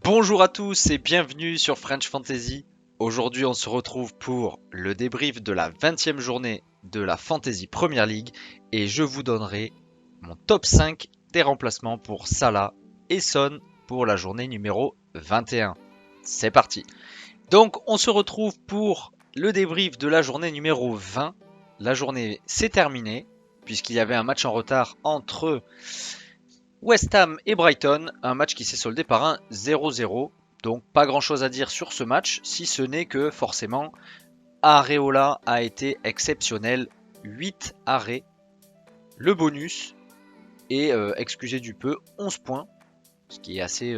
Bonjour à tous et bienvenue sur French Fantasy. Aujourd'hui, on se retrouve pour le débrief de la 20e journée de la Fantasy Premier League et je vous donnerai mon top 5 des remplacements pour Salah et Son pour la journée numéro 21. C'est parti. Donc, on se retrouve pour le débrief de la journée numéro 20. La journée s'est terminée puisqu'il y avait un match en retard entre West Ham et Brighton, un match qui s'est soldé par un 0-0. Donc pas grand chose à dire sur ce match, si ce n'est que forcément Areola a été exceptionnel. 8 arrêts, le bonus et excusez du peu 11 points, ce qui est assez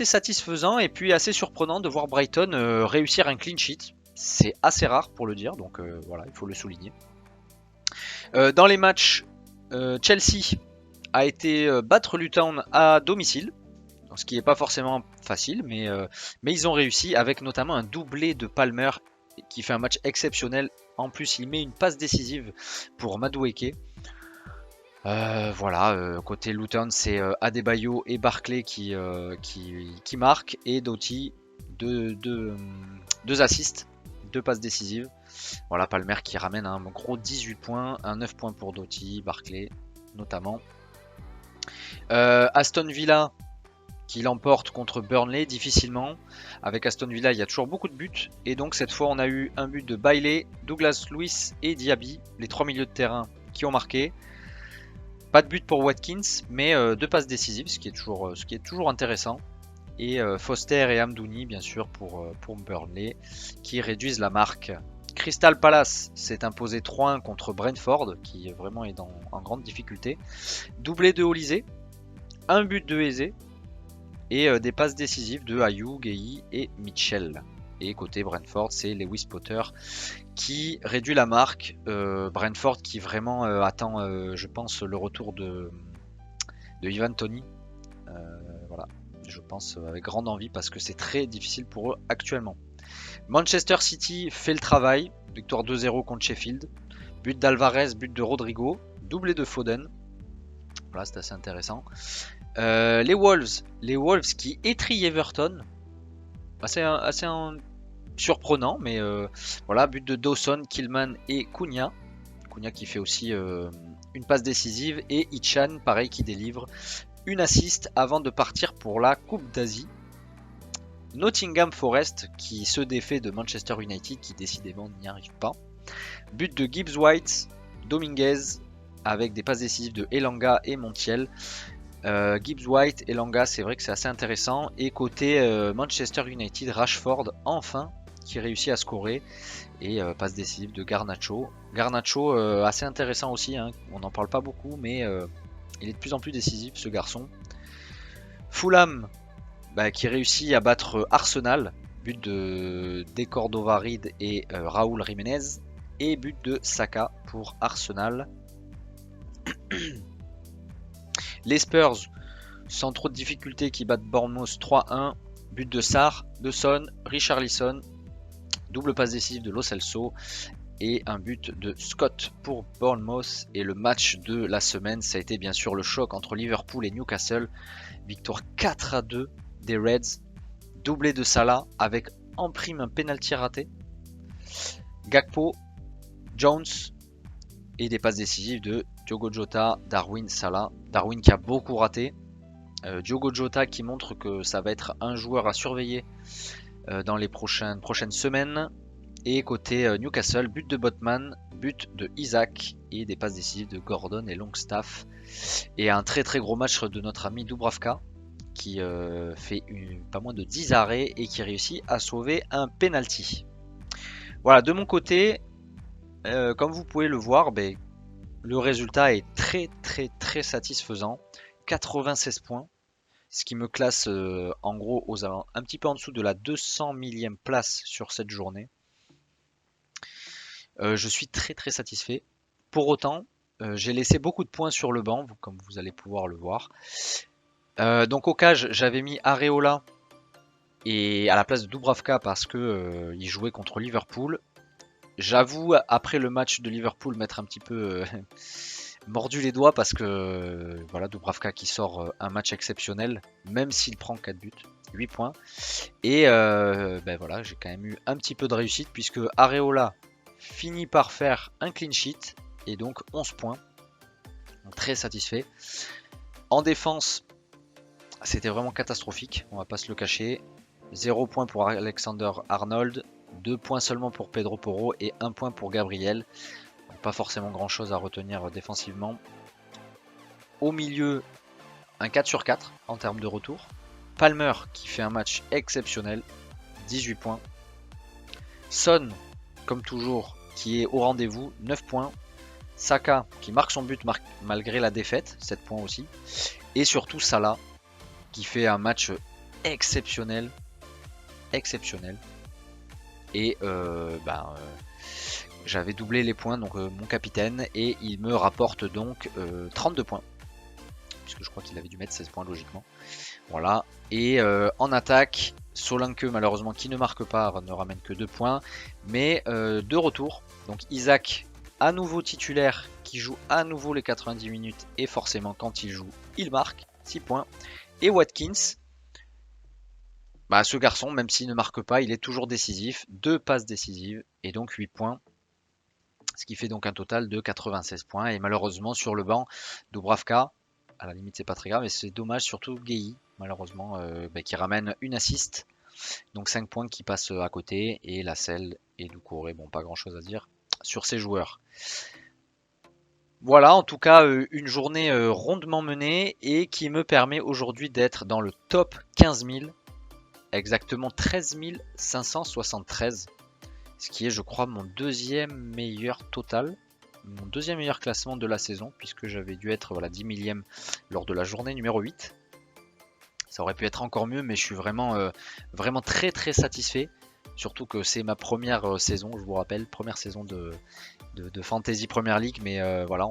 satisfaisant et puis assez surprenant de voir Brighton réussir un clean sheet. C'est assez rare pour le dire, donc voilà, il faut le souligner. Dans les matchs, Chelsea a été battre Luton à domicile, ce qui n'est pas forcément facile, mais ils ont réussi avec notamment un doublé de Palmer qui fait un match exceptionnel. En plus, il met une passe décisive pour Madueke. Voilà, côté Luton, c'est Adebayo et Barclay qui marquent et Doughty, deux assists, deux passes décisives. Voilà, Palmer qui ramène un gros 18 points, un 9 points pour Doughty, Barclay notamment. Aston Villa qui l'emporte contre Burnley difficilement. Avec Aston Villa, il y a toujours beaucoup de buts. Et donc cette fois, on a eu un but de Bailey, Douglas Luiz et Diaby, les trois milieux de terrain qui ont marqué. Pas de but pour Watkins, mais deux passes décisives, ce qui est toujours intéressant. Et Foster et Amdouni, bien sûr, pour Burnley, qui réduisent la marque. Crystal Palace s'est imposé 3-1 contre Brentford, qui vraiment est en grande difficulté. Doublé de Olysée, un but de Eze, et des passes décisives de Ayew, Gueye et Mitchell. Et côté Brentford, c'est Lewis Potter qui réduit la marque. Brentford qui vraiment attend, je pense, le retour de Ivan Toney. Voilà, je pense avec grande envie parce que c'est très difficile pour eux actuellement. Manchester City fait le travail, victoire 2-0 contre Sheffield. But d'Alvarez, but de Rodrigo, doublé de Foden. Voilà, c'est assez intéressant. Les Wolves qui étrillent Everton, assez surprenant, mais voilà, but de Dawson, Killman et Cunha qui fait aussi une passe décisive, et Ichan pareil qui délivre une assist avant de partir pour la Coupe d'Asie. Nottingham Forest qui se défait de Manchester United qui décidément n'y arrive pas. But de Gibbs White, Dominguez avec des passes décisives de Elanga et Montiel. Gibbs White, Elanga, c'est vrai que c'est assez intéressant. Et côté Manchester United, Rashford enfin qui réussit à scorer. Et passe décisive de Garnacho. Garnacho assez intéressant aussi, hein. On n'en parle pas beaucoup, mais il est de plus en plus décisif ce garçon. Fulham qui réussit à battre Arsenal, but de Decordovarid et Raúl Jiménez, et but de Saka pour Arsenal. Les Spurs, sans trop de difficultés, qui battent Bournemouth 3-1, but de Sarr, de Son, Richarlison, double passe décisive de Lo Celso et un but de Scott pour Bournemouth. Et le match de la semaine, ça a été bien sûr le choc entre Liverpool et Newcastle, victoire 4-2 des Reds, doublé de Salah avec en prime un penalty raté. Gakpo, Jones et des passes décisives de Diogo Jota, Darwin, Salah. Darwin qui a beaucoup raté. Diogo Jota qui montre que ça va être un joueur à surveiller dans les prochaines semaines. Et côté Newcastle, but de Botman, but de Isaac et des passes décisives de Gordon et Longstaff. Et un très très gros match de notre ami Dubravka qui fait pas moins de 10 arrêts et qui réussit à sauver un penalty. Voilà, de mon côté, comme vous pouvez le voir, le résultat est très très très satisfaisant. 96 points, ce qui me classe en gros un petit peu en dessous de la 200 millième place sur cette journée. Je suis très très satisfait. Pour autant, j'ai laissé beaucoup de points sur le banc, comme vous allez pouvoir le voir. Donc au cage, j'avais mis Areola et à la place de Dubravka parce que il jouait contre Liverpool. J'avoue, après le match de Liverpool, m'être un petit peu mordu les doigts parce que voilà, Dubravka qui sort un match exceptionnel, même s'il prend 4 buts, 8 points. Et ben voilà, j'ai quand même eu un petit peu de réussite puisque Areola finit par faire un clean sheet et donc 11 points. Donc très satisfait. En défense, c'était vraiment catastrophique, on va pas se le cacher. 0 points pour Alexander Arnold, 2 points seulement pour Pedro Porro et 1 point pour Gabriel. Donc pas forcément grand chose à retenir défensivement. Au milieu, un 4 sur 4 en termes de retour. Palmer qui fait un match exceptionnel, 18 points. Son, comme toujours, qui est au rendez-vous, 9 points. Saka qui marque son but malgré la défaite, 7 points aussi. Et surtout Salah qui fait un match exceptionnel. Et j'avais doublé les points, donc mon capitaine, et il me rapporte donc 32 points. Puisque je crois qu'il avait dû mettre 16 points logiquement. Voilà. Et en attaque, Solanke malheureusement qui ne marque pas, ne ramène que 2 points. Mais de retour. Donc Isaac à nouveau titulaire, qui joue à nouveau les 90 minutes. Et forcément quand il joue, il marque 6 points. Et Watkins, ce garçon, même s'il ne marque pas, il est toujours décisif. 2 passes décisives et donc 8 points. Ce qui fait donc un total de 96 points. Et malheureusement sur le banc, Dubravka, à la limite c'est pas très grave, mais c'est dommage, surtout Gueye, malheureusement, qui ramène une assist. Donc 5 points qui passent à côté. Et Lascelles et Doucouré, bon pas grand chose à dire sur ces joueurs. Voilà, en tout cas une journée rondement menée et qui me permet aujourd'hui d'être dans le top 15 000. Exactement 13 573, ce qui est je crois mon deuxième meilleur total, mon deuxième meilleur classement de la saison, puisque j'avais dû être 10 millième lors de la journée numéro 8. Ça aurait pu être encore mieux, mais je suis vraiment très très satisfait, surtout que c'est ma première saison, je vous rappelle, première saison de Fantasy Premier League, mais voilà,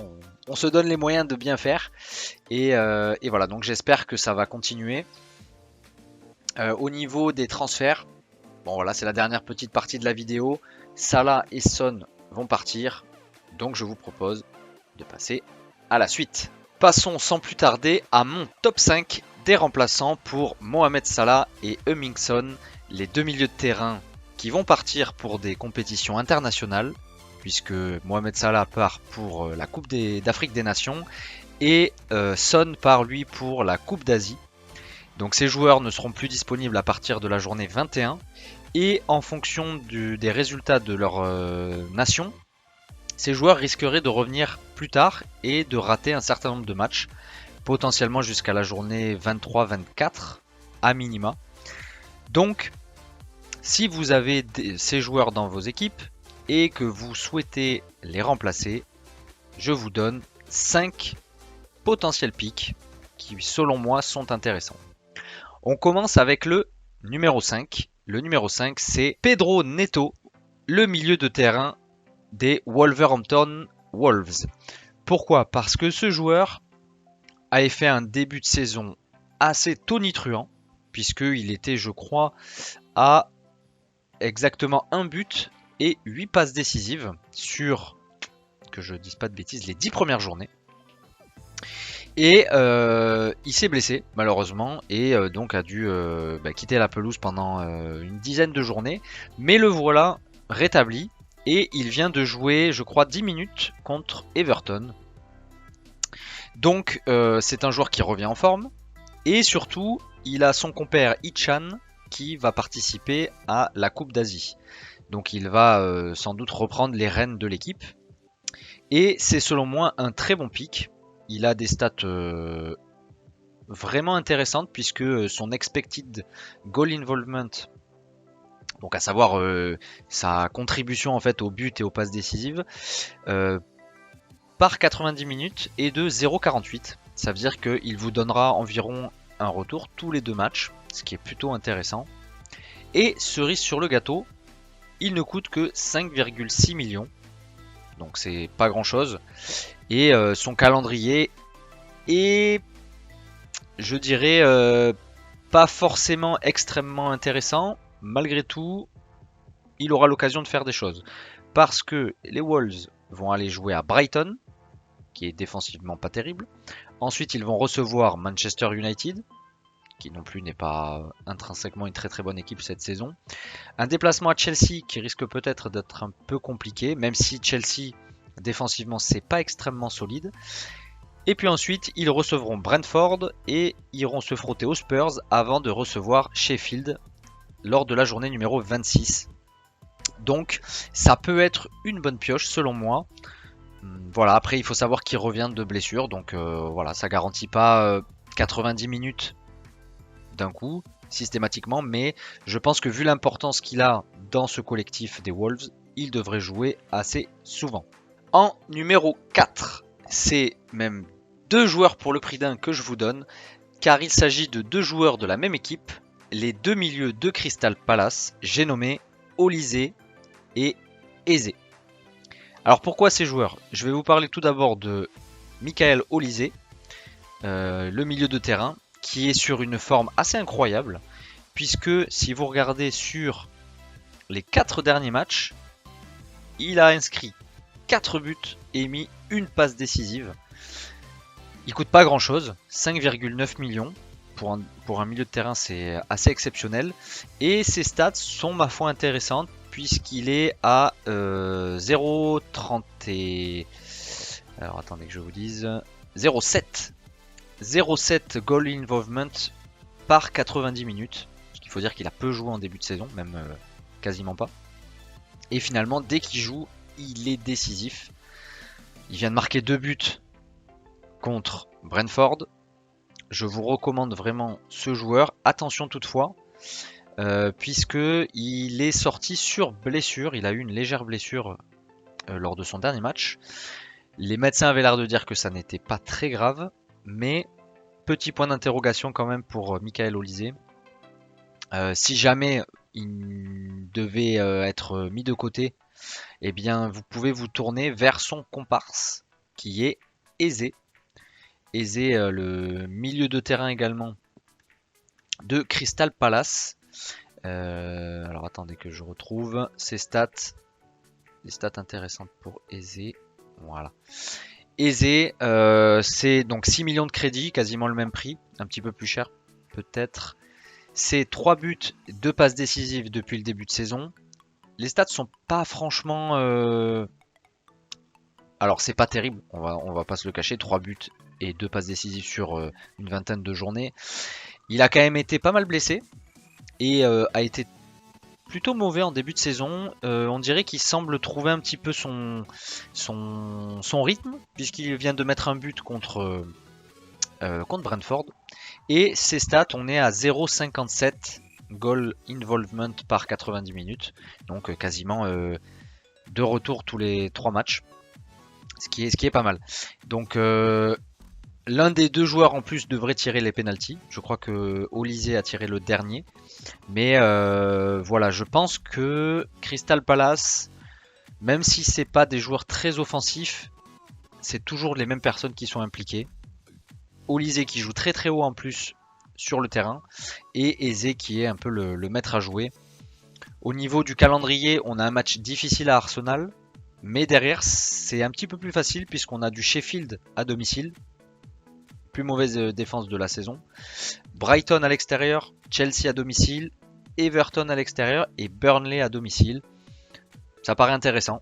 on se donne les moyens de bien faire, et voilà, donc j'espère que ça va continuer. Au niveau des transferts, bon voilà, c'est la dernière petite partie de la vidéo. Salah et Son vont partir, donc je vous propose de passer à la suite. Passons sans plus tarder à mon top 5 des remplaçants pour Mohamed Salah et Heung-min Son, les deux milieux de terrain qui vont partir pour des compétitions internationales, puisque Mohamed Salah part pour la Coupe d'Afrique des Nations et Son part lui pour la Coupe d'Asie. Donc ces joueurs ne seront plus disponibles à partir de la journée 21 et en fonction des résultats de leur nation, ces joueurs risqueraient de revenir plus tard et de rater un certain nombre de matchs, potentiellement jusqu'à la journée 23-24 à minima. Donc si vous avez ces joueurs dans vos équipes et que vous souhaitez les remplacer, je vous donne 5 potentiels picks qui selon moi sont intéressants. On commence avec le numéro 5. Le numéro 5, c'est Pedro Neto, le milieu de terrain des Wolverhampton Wolves. Pourquoi ? Parce que ce joueur avait fait un début de saison assez tonitruant, puisqu'il était, je crois, à exactement 1 but et 8 passes décisives sur, que je ne dise pas de bêtises, les 10 premières journées. Et il s'est blessé malheureusement et donc a dû quitter la pelouse pendant une dizaine de journées. Mais le voilà rétabli et il vient de jouer je crois 10 minutes contre Everton. Donc c'est un joueur qui revient en forme. Et surtout il a son compère Ichan qui va participer à la Coupe d'Asie. Donc il va sans doute reprendre les rênes de l'équipe. Et c'est selon moi un très bon pick. Il a des stats vraiment intéressantes puisque son expected goal involvement, donc à savoir sa contribution en fait au but et aux passes décisives, par 90 minutes est de 0,48. Ça veut dire qu'il vous donnera environ un retour tous les 2 matchs, ce qui est plutôt intéressant. Et cerise sur le gâteau, il ne coûte que 5,6 millions. Donc c'est pas grand chose. Et son calendrier est, je dirais, pas forcément extrêmement intéressant. Malgré tout, il aura l'occasion de faire des choses. Parce que les Wolves vont aller jouer à Brighton. qui est défensivement pas terrible. Ensuite, ils vont recevoir Manchester United, qui non plus n'est pas intrinsèquement une très très bonne équipe cette saison. Un déplacement à Chelsea qui risque peut-être d'être un peu compliqué, même si Chelsea défensivement c'est pas extrêmement solide. Et puis ensuite, ils recevront Brentford et iront se frotter aux Spurs avant de recevoir Sheffield lors de la journée numéro 26. Donc ça peut être une bonne pioche selon moi. Voilà, après il faut savoir qu'il revient de blessure, donc voilà, ça garantit pas 90 minutes d'un coup, systématiquement, mais je pense que vu l'importance qu'il a dans ce collectif des Wolves, il devrait jouer assez souvent. En numéro 4, c'est même 2 joueurs pour le prix d'un que je vous donne, car il s'agit de 2 joueurs de la même équipe, les 2 milieux de Crystal Palace, j'ai nommé Olise et Eze. Alors pourquoi ces joueurs? Je vais vous parler tout d'abord de Michael Olise, le milieu de terrain, qui est sur une forme assez incroyable, puisque si vous regardez sur les 4 derniers matchs, il a inscrit 4 buts et mis une passe décisive. Il coûte pas grand chose, 5,9 millions. Pour un milieu de terrain, c'est assez exceptionnel. Et ses stats sont ma foi intéressantes, puisqu'il est à 0,30 et... Alors attendez que je vous dise... 0,7. 0,7 goal involvement par 90 minutes. Il faut dire qu'il a peu joué en début de saison, même quasiment pas. Et finalement, dès qu'il joue, il est décisif. Il vient de marquer 2 buts contre Brentford. Je vous recommande vraiment ce joueur. Attention toutefois, puisque il est sorti sur blessure. Il a eu une légère blessure lors de son dernier match. Les médecins avaient l'air de dire que ça n'était pas très grave, mais petit point d'interrogation quand même pour Michael Olise. Si jamais il devait être mis de côté, eh bien vous pouvez vous tourner vers son comparse qui est Eze. Eze, le milieu de terrain également de Crystal Palace. Alors attendez que je retrouve ses stats. Les stats intéressantes pour Eze. Voilà. Eze, c'est donc 6 millions de crédits, quasiment le même prix, un petit peu plus cher peut-être. C'est 3 buts, 2 passes décisives depuis le début de saison. Les stats sont pas franchement... Alors c'est pas terrible, on va pas se le cacher, 3 buts et 2 passes décisives sur une vingtaine de journées. Il a quand même été pas mal blessé et a été plutôt mauvais en début de saison. On dirait qu'il semble trouver un petit peu son rythme, puisqu'il vient de mettre un but contre Brentford. Et ses stats, on est à 0,57 goal involvement par 90 minutes. Donc quasiment 2 retours tous les 3 matchs. Ce qui est pas mal. Donc l'un des 2 joueurs en plus devrait tirer les pénaltys. Je crois que Olise a tiré le dernier. Mais voilà, je pense que Crystal Palace, même si c'est pas des joueurs très offensifs, c'est toujours les mêmes personnes qui sont impliquées. Olise qui joue très très haut en plus sur le terrain, et Eze qui est un peu le maître à jouer. Au niveau du calendrier, on a un match difficile à Arsenal, mais derrière c'est un petit peu plus facile puisqu'on a du Sheffield à domicile. Plus mauvaise défense de la saison. Brighton à l'extérieur, Chelsea à domicile, Everton à l'extérieur et Burnley à domicile. Ça paraît intéressant,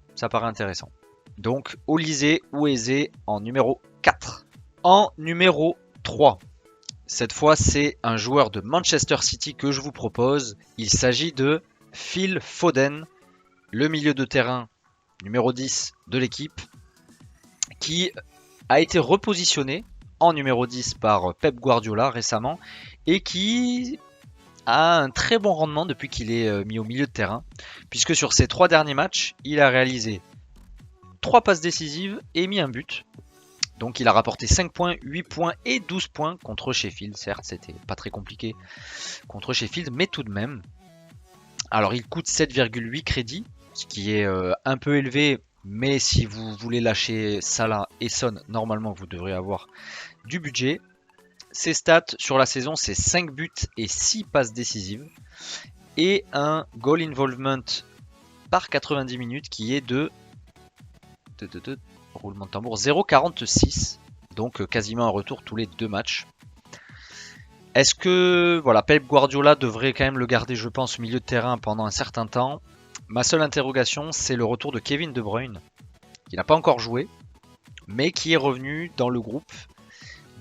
Donc Olise ou Eze en numéro 4. En numéro 3, cette fois c'est un joueur de Manchester City que je vous propose. Il s'agit de Phil Foden, le milieu de terrain numéro 10 de l'équipe, qui a été repositionné en numéro 10 par Pep Guardiola récemment et qui a un très bon rendement depuis qu'il est mis au milieu de terrain, puisque sur ses 3 derniers matchs, il a réalisé 3 passes décisives et mis un but. Donc il a rapporté 5 points, 8 points et 12 points contre Sheffield. Certes, c'était pas très compliqué contre Sheffield, mais tout de même. Alors il coûte 7,8 crédits, ce qui est un peu élevé, mais si vous voulez lâcher Salah et Son, normalement vous devrez avoir du budget. Ses stats sur la saison, c'est 5 buts et 6 passes décisives. Et un goal involvement par 90 minutes qui est de roulement de tambour, 0,46. Donc quasiment un retour tous les 2 matchs. Est-ce que voilà, Pep Guardiola devrait quand même le garder, je pense, au milieu de terrain pendant un certain temps? Ma seule interrogation, c'est le retour de Kevin De Bruyne, qui n'a pas encore joué, mais qui est revenu dans le groupe.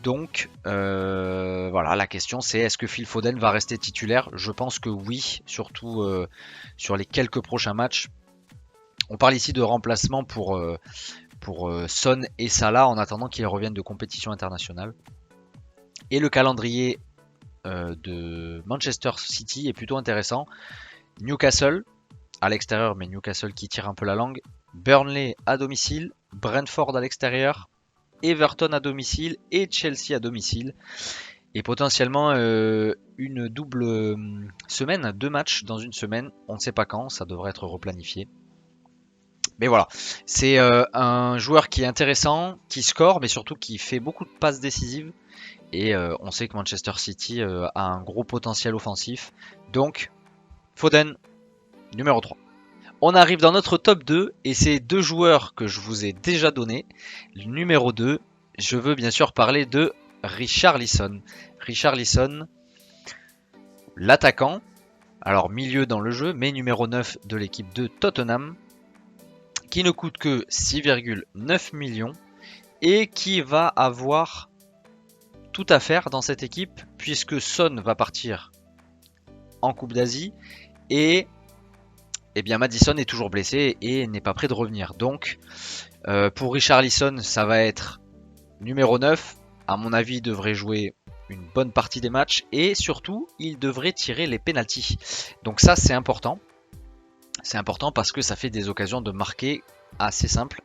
Donc voilà, la question c'est est-ce que Phil Foden va rester titulaire? Je pense que oui, surtout sur les quelques prochains matchs. On parle ici de remplacement pour Son et Salah en attendant qu'ils reviennent de compétition internationale. Et le calendrier de Manchester City est plutôt intéressant. Newcastle à l'extérieur, mais Newcastle qui tire un peu la langue. Burnley à domicile, Brentford à l'extérieur, Everton à domicile et Chelsea à domicile. Et potentiellement une double semaine, 2 matchs dans une semaine. On ne sait pas quand, ça devrait être replanifié. Mais voilà, c'est un joueur qui est intéressant, qui score, mais surtout qui fait beaucoup de passes décisives. Et on sait que Manchester City a un gros potentiel offensif. Donc, Foden, numéro 3. On arrive dans notre top 2 et c'est 2 joueurs que je vous ai déjà donnés. Le numéro 2, je veux bien sûr parler de Richarlison. Richarlison, l'attaquant, alors milieu dans le jeu, mais numéro 9 de l'équipe de Tottenham, qui ne coûte que 6,9 millions et qui va avoir tout à faire dans cette équipe puisque Son va partir en Coupe d'Asie et eh bien Maddison est toujours blessé et n'est pas prêt de revenir. Donc pour Richarlison, ça va être numéro 9. À mon avis, il devrait jouer une bonne partie des matchs et surtout, il devrait tirer les pénaltys. Donc ça, c'est important. C'est important parce que ça fait des occasions de marquer assez simples,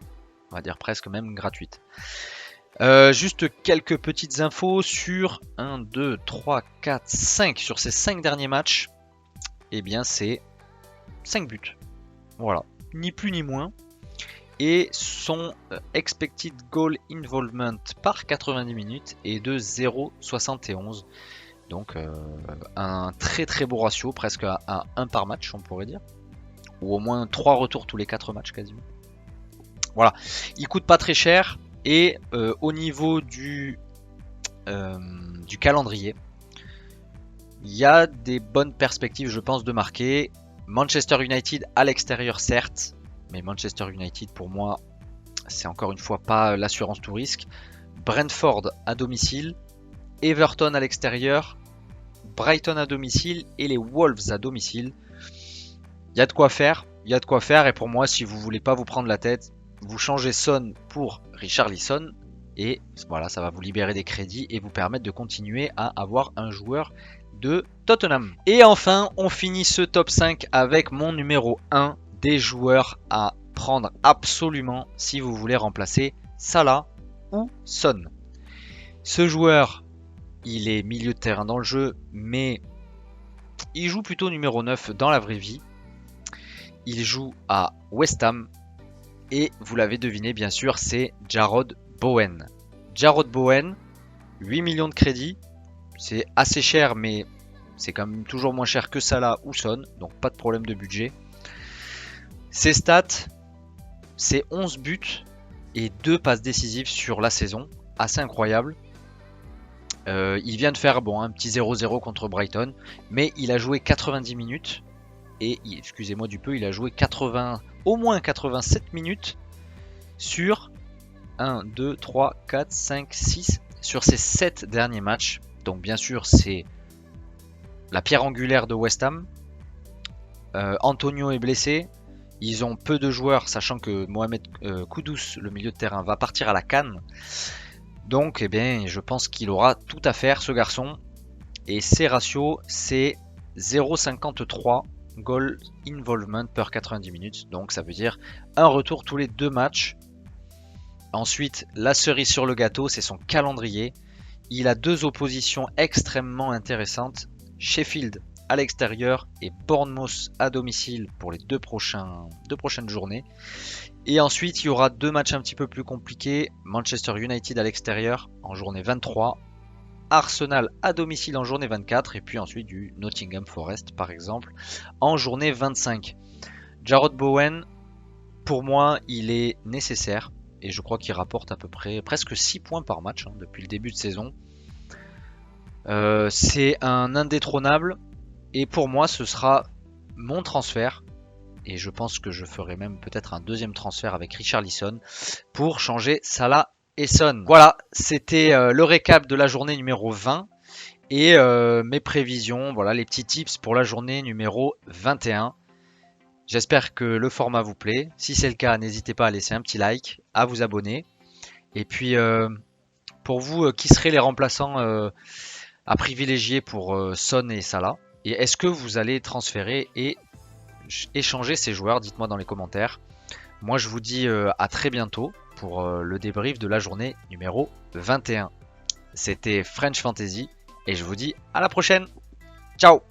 on va dire presque même gratuites. Juste quelques petites infos sur 1, 2, 3, 4, 5. Sur ces 5 derniers matchs, eh bien c'est 5 buts. Voilà, ni plus ni moins. Et son expected goal involvement par 90 minutes est de 0,71. Donc un très très beau ratio, presque à 1 par match on pourrait dire. Ou au moins 3 retours tous les 4 matchs quasiment. Voilà, il coûte pas très cher. Et au niveau du calendrier, il y a des bonnes perspectives, je pense, de marquer. Manchester United à l'extérieur, certes, mais Manchester United, pour moi, c'est encore une fois pas l'assurance tout risque. Brentford à domicile, Everton à l'extérieur, Brighton à domicile et les Wolves à domicile. Il y a de quoi faire, et pour moi, si vous voulez pas vous prendre la tête, vous changez Son pour Richarlison et voilà, ça va vous libérer des crédits et vous permettre de continuer à avoir un joueur de Tottenham. Et enfin, on finit ce top 5 avec mon numéro 1 des joueurs à prendre absolument si vous voulez remplacer Salah ou Son. Ce joueur, il est milieu de terrain dans le jeu, mais il joue plutôt numéro 9 dans la vraie vie. Il joue à West Ham. Et vous l'avez deviné, bien sûr, c'est Jarrod Bowen. Jarrod Bowen, 8 millions de crédits. C'est assez cher, mais c'est quand même toujours moins cher que Salah ou Son. Donc pas de problème de budget. Ses stats, c'est 11 buts et 2 passes décisives sur la saison. Assez incroyable. Il vient de faire un petit 0-0 contre Brighton. Mais il a joué 90 minutes. Et excusez-moi du peu, il a joué au moins 87 minutes sur 1, 2, 3, 4, 5, 6 sur ces 7 derniers matchs. Donc bien sûr c'est la pierre angulaire de West Ham. Antonio est blessé. Ils ont peu de joueurs, sachant que Mohamed Kudus, le milieu de terrain, va partir à la CAN. Donc eh bien, je pense qu'il aura tout à faire ce garçon. Et ses ratios, c'est 0,53 goal involvement per 90 minutes. Donc ça veut dire un retour tous les 2 matchs. Ensuite, la cerise sur le gâteau, c'est son calendrier. Il a 2 oppositions extrêmement intéressantes. Sheffield à l'extérieur et Bournemouth à domicile pour les 2 prochaines journées. Et ensuite, il y aura 2 matchs un petit peu plus compliqués. Manchester United à l'extérieur en journée 23. Arsenal à domicile en journée 24 et puis ensuite du Nottingham Forest par exemple en journée 25. Jarrod Bowen, pour moi, il est nécessaire et je crois qu'il rapporte à peu près presque 6 points par match depuis le début de saison. C'est un indétrônable et pour moi ce sera mon transfert et je pense que je ferai même peut-être un deuxième transfert avec Richarlison pour changer Salah et Son. Voilà, c'était le récap de la journée numéro 20 et mes prévisions, voilà les petits tips pour la journée numéro 21. J'espère que le format vous plaît. Si c'est le cas, n'hésitez pas à laisser un petit like, à vous abonner. Et puis, pour vous, qui seraient les remplaçants à privilégier pour Son et Salah? Et est-ce que vous allez transférer et échanger ces joueurs? Dites-moi dans les commentaires. Moi, je vous dis à très bientôt pour le débrief de la journée numéro 21. C'était French Fantasy et je vous dis à la prochaine. Ciao!